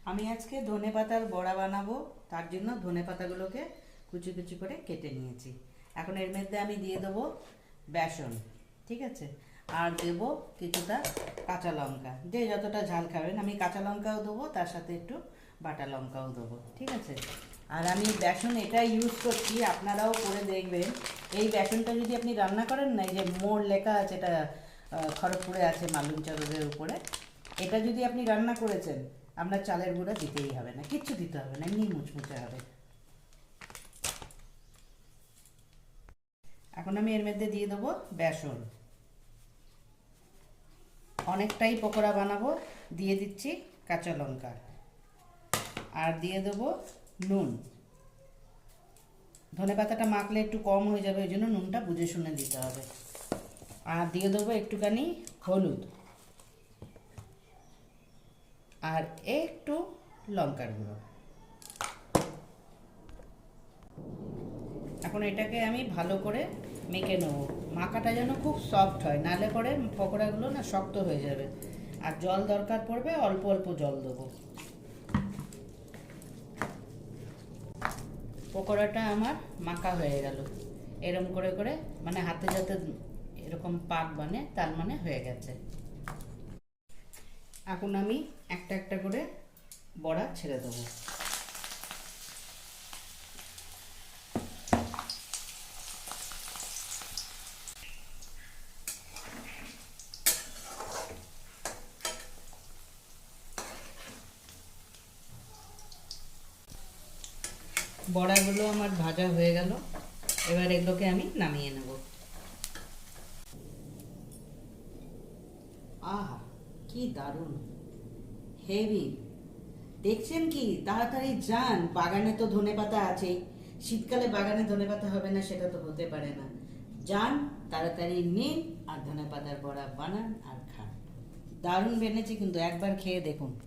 আমি আজকে ধনেপাতার বড়া বানাবো। তার জন্য ধনেপাতাগুলোকে কুচি কুচি করে কেটে নিয়েছি। এখন এর মধ্যে আমি দিয়ে দেবো বেসন, ঠিক আছে, আর দেব কিছুটা কাঁচা লঙ্কা, যে যতটা ঝাল খাবেন। আমি কাঁচা লঙ্কাও দেবো, তার সাথে একটু বাটা লঙ্কাও দেবো, ঠিক আছে। আর আমি বেসন এটা ইউজ করছি, আপনারাও করে দেখবেন। এই বেসনটা যদি আপনি রান্না করেন না, এই যে মোড় লেখা আছে, এটা খড়গপুরে আছে মালুঞ্চা রোডের উপরে, এটা যদি আপনি রান্না করেছেন, আপনার চালের গুঁড়া দিতেই হবে না, কিচ্ছু দিতে হবে না, এমনি মুচমুচে হবে। এখন আমি এর মধ্যে দিয়ে দেবো বেসন। অনেকটাই পকোড়া বানাবো, দিয়ে দিচ্ছি কাঁচা লঙ্কা, আর দিয়ে দেবো নুন। ধনেপাতাটা মাখলে একটু কম হয়ে যাবে, ওই জন্য নুনটা বুঝে শুনে দিতে হবে। আর দিয়ে দেবো একটুখানি হলুদ, আর একটু লঙ্কার গুঁড়ো। এখন এটাকে আমি ভালো করে মেখে নেবো। মাখাটা যেন খুব সফট হয়, নাহলে পরে পকোড়াগুলো না শক্ত হয়ে যাবে। আর জল দরকার পড়বে, অল্প অল্প জল দেবো। পকোড়াটা আমার মাখা হয়ে গেল, এরম করে করে, মানে হাতে যাতে এরকম পাক বানে, তার মানে হয়ে গেছে। এখন আমি একটা একটা করে বড়া ছেড়ে দেবো। বড়াগুলো আমার ভাজা হয়ে গেল, এবার এগুলোকে আমি নামিয়ে নেব। আহা, কি দারুণ, হেভি! দেখছেন কি? তাড়াতাড়ি যান, বাগানে তো ধনেপাতা আছেই। শীতকালে বাগানে ধনেপাতা হবে না সেটা তো হতে পারে না। যান, তাড়াতাড়ি নিন, আর ধনেপাতার বড়া বানান আর খান। দারুণ বেনেছি কিন্তু, একবার খেয়ে দেখুন।